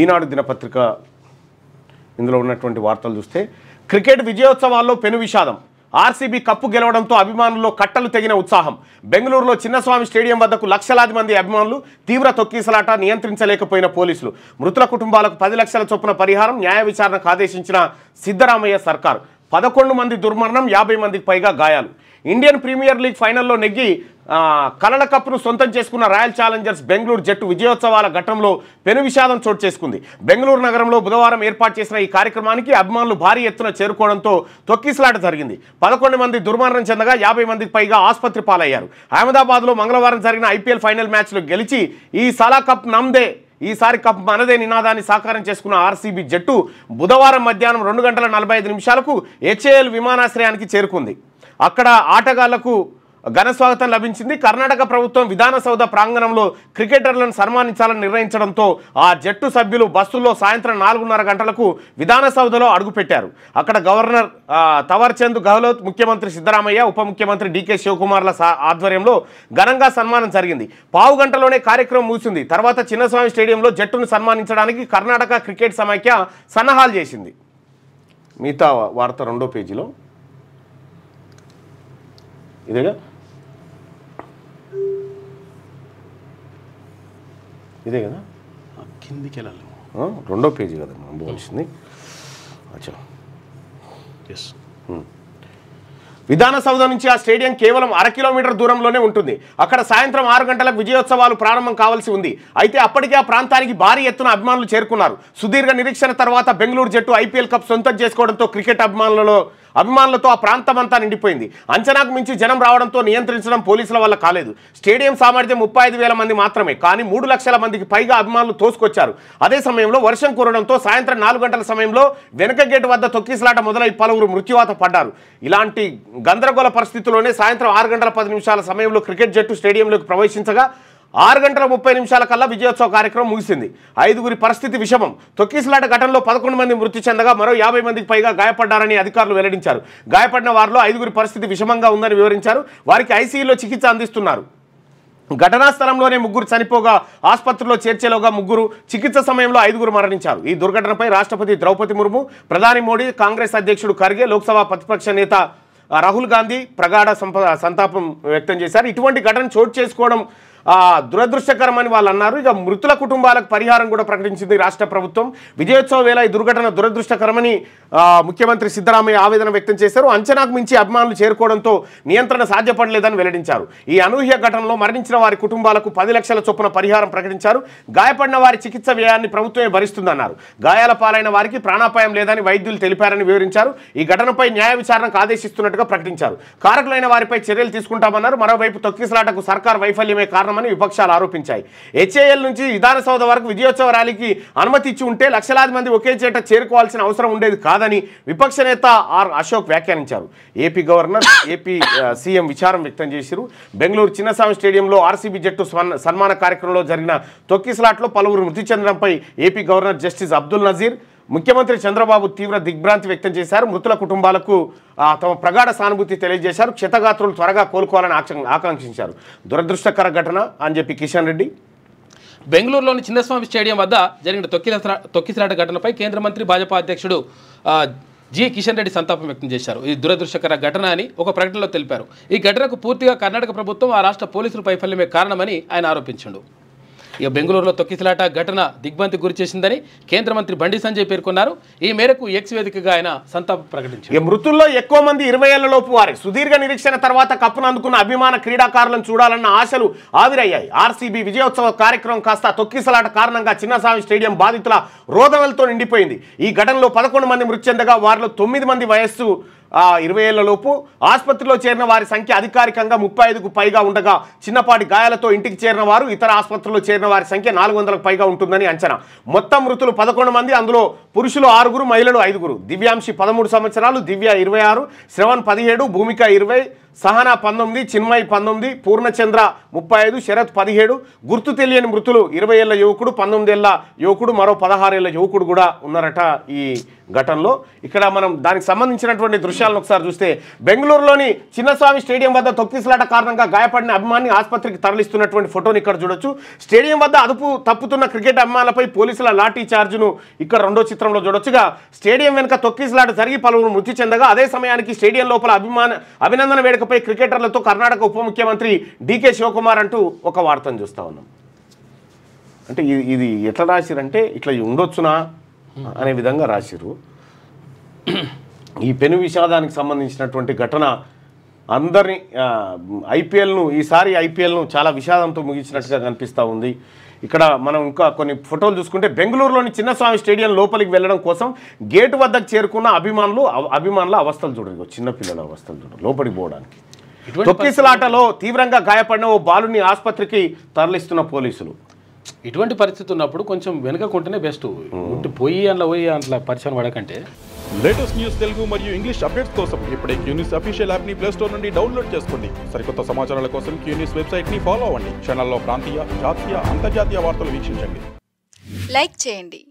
ఈనాడు దినపత్రిక ఇందులో ఉన్నటువంటి వార్తలు చూస్తే క్రికెట్ విజయోత్సవాల్లో పెను విషాదం. ఆర్సీబీ కప్పు గెలవడంతో అభిమానుల్లో కట్టలు తెగిన ఉత్సాహం. బెంగళూరులో చిన్నస్వామి స్టేడియం వద్దకు లక్షలాది మంది అభిమానులు. తీవ్ర తొక్కిసలాట, నియంత్రించలేకపోయిన పోలీసులు. మృతుల కుటుంబాలకు 10 లక్షల చొప్పున పరిహారం. న్యాయ విచారణకు ఆదేశించిన సిద్ధరామయ్య సర్కార్. 11 మంది దుర్మరణం, 50 మందికి పైగా గాయాలు. ఇండియన్ ప్రీమియర్ లీగ్ ఫైనల్లో నెగ్గి కలల కప్ను సొంతం చేసుకున్న రాయల్ ఛాలెంజర్స్ బెంగళూరు జట్టు విజయోత్సవాల ఘట్టంలో పెను విషాదం చోటు చేసుకుంది. బెంగళూరు నగరంలో బుధవారం ఏర్పాటు చేసిన ఈ కార్యక్రమానికి అభిమానులు భారీ ఎత్తున చేరుకోవడంతో తొక్కిసలాట జరిగింది. 11 మంది దుర్మరణం చెందగా 50 మందికి పైగా ఆసుపత్రి పాలయ్యారు. అహ్మదాబాద్లో మంగళవారం జరిగిన ఐపీఎల్ ఫైనల్ మ్యాచ్లో గెలిచి ఈ సాలా కప్ నమ్దే, ఈసారి కప్ మనదే నినాదాన్ని సాకారం చేసుకున్న ఆర్సీబీ జట్టు బుధవారం మధ్యాహ్నం 2:45 హెచ్ఏఎల్ విమానాశ్రయానికి చేరుకుంది. అక్కడ ఆటగాళ్లకు ఘన స్వాగతం లభించింది. కర్ణాటక ప్రభుత్వం విధాన సౌధ ప్రాంగణంలో క్రికెటర్లను సన్మానించాలని నిర్ణయించడంతో ఆ జట్టు సభ్యులు బస్సుల్లో సాయంత్రం 4:30 గంటలకు విధాన సౌధలో అడుగుపెట్టారు. అక్కడ గవర్నర్ తవర్చంద్ గెహ్లోట్, ముఖ్యమంత్రి సిద్ధరామయ్య, ఉప ముఖ్యమంత్రి డీకే శివకుమార్ల ఆధ్వర్యంలో ఘనంగా సన్మానం జరిగింది. పావు గంటలోనే కార్యక్రమం ముగిసింది. తర్వాత చిన్నస్వామి స్టేడియంలో జట్టును సన్మానించడానికి కర్ణాటక క్రికెట్ సమైక్య సన్నాహాలు చేసింది. మిగతా వార్త 2వ పేజీలో ఇదేగా, ఇదే కదా కిందికి వెళ్ళాలి. 2వ పేజీ కదా మనం పోవాల్సింది. అచ్చా, ఎస్. విధాన సౌధ నుంచి ఆ స్టేడియం కేవలం 1/2 కిలోమీటర్ దూరంలోనే ఉంటుంది. అక్కడ సాయంత్రం 6 గంటలకు విజయోత్సవాలు ప్రారంభం కావాల్సి ఉంది. అయితే అప్పటికే ఆ ప్రాంతానికి భారీ ఎత్తున అభిమానులు చేరుకున్నారు. సుదీర్ఘ నిరీక్షణ తర్వాత బెంగళూరు జట్టు ఐపీఎల్ కప్ సొంతం చేసుకోవడంతో క్రికెట్ అభిమానులతో ఆ ప్రాంతం అంతా నిండిపోయింది. అంచనాకు మించి జనం రావడంతో నియంత్రించడం పోలీసుల వల్ల కాలేదు. స్టేడియం సామర్థ్యం 35,000 మంది మాత్రమే, కానీ 3 లక్షల మందికి పైగా అభిమానులు తోసుకొచ్చారు. అదే సమయంలో వర్షం కురవడంతో సాయంత్రం 4 గంటల సమయంలో వెనుక గేటు వద్ద తొక్కిసలాట మొదలై పలువురు మృత్యువాత పడ్డారు. ఇలాంటి గందరగోళ పరిస్థితుల్లోనే సాయంత్రం 6:10 సమయంలో క్రికెట్ జట్టు స్టేడియంలోకి ప్రవేశించగా 6:30 కల్లా విజయోత్సవ కార్యక్రమం ముగిసింది. 5గురి పరిస్థితి విషమం. తొక్కిసలాట ఘటనలో 11 మంది మృతి చెందగా మరో 50 మందికి పైగా గాయపడ్డారని అధికారులు వెల్లడించారు. గాయపడిన వారిలో 5గురి పరిస్థితి విషమంగా ఉందని వివరించారు. వారికి ఐసీయూలో చికిత్స అందిస్తున్నారు. ఘటనా స్థలంలోనే 3 చనిపోగా ఆసుపత్రిలో చేర్చేలోగా 3, చికిత్స సమయంలో 5 మరణించారు. ఈ దుర్ఘటనపై రాష్ట్రపతి ద్రౌపది ముర్ము, ప్రధాని మోడీ, కాంగ్రెస్ అధ్యక్షుడు ఖర్గే, లోక్సభ ప్రతిపక్ష నేత రాహుల్ గాంధీ ప్రగాఢ సంతాపం వ్యక్తం చేశారు. ఇటువంటి ఘటన చోటు చేసుకోవడం దురదృష్టకరమని వాళ్ళు అన్నారు. ఇక మృతుల కుటుంబాలకు పరిహారం కూడా ప్రకటించింది రాష్ట్ర ప్రభుత్వం. విజయోత్సవ వేళ ఈ దుర్ఘటన దురదృష్టకరమని ముఖ్యమంత్రి సిద్ధరామయ్య ఆవేదన వ్యక్తం చేశారు. అంచనాకు మించి అభిమానులు చేరుకోవడంతో నియంత్రణ సాధ్యపడలేదని వెల్లడించారు. ఈ అనూహ్య ఘటనలో మరణించిన వారి కుటుంబాలకు 10 లక్షల చొప్పున పరిహారం ప్రకటించారు. గాయపడిన వారి చికిత్స వ్యయాన్ని ప్రభుత్వమే భరిస్తుందన్నారు. గాయాల పాలైన వారికి ప్రాణాపాయం లేదని వైద్యులు తెలిపారని వివరించారు. ఈ ఘటనపై న్యాయ విచారణకు ఆదేశిస్తున్నట్టుగా ప్రకటించారు. కారకులైన వారిపై చర్యలు తీసుకుంటామన్నారు. మరోవైపు తొక్కిసలాటకు సర్కార్ వైఫల్యమే కారణమని విపక్షాలు ఆరోపించాయి. హెచ్ఏఎల్ నుంచి విధాన సౌధ వరకు విజయోత్సవ ర్యాలీకి అనుమతి ఇచ్చి ఉంటే లక్షలాది మంది ఒకే చేట చేరుకోవాల్సిన అవసరం ఉండేది కాదని విపక్ష నేత ఆర్ అశోక్ వ్యాఖ్యానించారు. ఏపీ గవర్నర్, ఏపీ సీఎం విచారం వ్యక్తం చేశారు. బెంగళూరు చిన్నస్వామి స్టేడియంలో ఆర్సీబీ జట్టు సన్మాన కార్యక్రమంలో జరిగిన తొక్కిసలాట్లో పలువురు మృతి చెందడంపై AP governor justice Abdul Nazeer, ముఖ్యమంత్రి చంద్రబాబు తీవ్ర దిగ్భ్రాంతి వ్యక్తం చేశారు. మృతుల కుటుంబాలకు తమ ప్రగాఢ సానుభూతి తెలియజేశారు. క్షతగాత్రులు త్వరగా కోలుకోవాలని ఆకాంక్షించారు. దురదృష్టకర ఘటన అని చెప్పి కిషన్ రెడ్డి. బెంగళూరులోని చిన్నస్వామి స్టేడియం వద్ద జరిగిన తొక్కిసలాట ఘటనపై కేంద్ర మంత్రి భాజపా అధ్యక్షుడు జి కిషన్ రెడ్డి సంతాపం వ్యక్తం చేశారు. ఇది దురదృష్టకర ఘటన అని ఒక ప్రకటనలో తెలిపారు. ఈ ఘటనకు పూర్తిగా కర్ణాటక ప్రభుత్వం, ఆ రాష్ట్ర పోలీసుల వైఫల్యమే కారణమని ఆయన ఆరోపించాడు. ఇక బెంగళూరులో తొక్కిసలాట ఘటన దిగ్భ్రాంతికి గురి చేసిందని కేంద్ర మంత్రి బండి సంజయ్ పేర్కొన్నారు. ఈ మేరకు ఎక్స్ వేదికగా ఆయన సంతాపం ప్రకటించారు. మృతుల్లో ఎక్కువ మంది 20 ఏళ్లలోపు వారే. సుదీర్ఘ నిరీక్షణ తర్వాత కప్పును అందుకున్న అభిమాన క్రీడాకారులను చూడాలన్న ఆశలు ఆవిరయ్యాయి. ఆర్సీబీ విజయోత్సవ కార్యక్రమం కాస్త తొక్కిసలాట కారణంగా చిన్నస్వామి స్టేడియం బాధితుల రోదనలతో నిండిపోయింది. ఈ ఘటనలో 11 మంది మృతి చెందగా వారిలో 9 మంది వయస్సు 20 ఏళ్లలోపు. ఆసుపత్రిలో చేరిన వారి సంఖ్య అధికారికంగా 35కు పైగా ఉండగా చిన్నపాటి గాయాలతో ఇంటికి చేరిన వారు, ఇతర ఆసుపత్రుల్లో చేరిన వారి సంఖ్య 400కు పైగా ఉంటుందని అంచనా. మొత్తం మృతులు 11 మంది. అందులో పురుషులు 6, మహిళలు 5. దివ్యాంశి 13 సంవత్సరాలు, దివ్య 26, శ్రవణ్ 17, భూమిక 20, సహనా 19, చిన్మయ్ 19, పూర్ణచంద్ర 35, శరత్ 17, గుర్తు తెలియని మృతులు 20 ఏళ్ల యువకుడు, 19 ఏళ్ల యువకుడు, మరో 16 ఏళ్ల యువకుడు కూడా ఉన్నారట ఈ ఘటనలో. ఇక్కడ మనం దానికి సంబంధించినటువంటి దృశ్యాలను ఒకసారి చూస్తే బెంగళూరులోని చిన్నస్వామి స్టేడియం వద్ద తొక్కిసలాట కారణంగా గాయపడిన అభిమాని ఆసుపత్రికి తరలిస్తున్నటువంటి ఫోటోని ఇక్కడ చూడొచ్చు. స్టేడియం వద్ద అదుపు తప్పుతున్న క్రికెట్ అభిమానులపై పోలీసుల లాఠీ చార్జ్ను ఇక్కడ రెండో చిత్రంలో చూడొచ్చుగా. స్టేడియం వెనుక తొక్కిసలాట జరిగి పలువురు మృతి చెందగా అదే సమయానికి స్టేడియం లోపల అభినందన వేడుకపై క్రికెటర్లతో కర్ణాటక ఉప ముఖ్యమంత్రి డికే శివకుమార్ అంటూ ఒక వార్తను చూస్తా ఉన్నాం. అంటే ఇది ఎట్లా రాసిరంటే ఇట్లా ఉండొచ్చునా అనే విధంగా రాసిరు. ఈ పెను విషాదానికి సంబంధించినటువంటి ఘటన అందరినీ ఈసారి ఐపీఎల్ను చాలా విషాదంతో ముగించినట్టుగా కనిపిస్తూ ఉంది. ఇక్కడ మనం ఇంకా కొన్ని ఫోటోలు చూసుకుంటే బెంగళూరులోని చిన్నస్వామి స్టేడియం లోపలికి వెళ్ళడం కోసం గేటు వద్దకు చేరుకున్న అభిమానుల అవస్థలు చూడరు, చిన్నపిల్లల అవస్థలు చూడరు లోపలికి పోవడానికి. తొక్కిసలాటలో తీవ్రంగా గాయపడిన ఓ బాలుని ఆసుపత్రికి తరలిస్తున్న పోలీసులు. ఇటువంటి పరిస్థితి ఉన్నప్పుడు కొంచెం వెనుకకుంటేనే బెస్ట్. పోయి అట్లా పరిచయం పడకంటే. లేటెస్ట్ న్యూస్ తెలుగు మరియు ఇంగ్లీష్ అప్డేట్స్ కోసం ఇప్పుడే క్యూన్యూస్ అఫీషియల్ యాప్ ని ప్లే స్టోర్ నుండి డౌన్లోడ్ చేసుకోండి. సరికొత్త సమాచారాల కోసం క్యూన్యూస్ వెబ్సైట్ ని ఫాలో అవ్వండి. ఛానల్లో ప్రాంతీయ, జాతీయ, అంతర్జాతీయ వార్తలు వీక్షించండి. లైక్ చేయండి.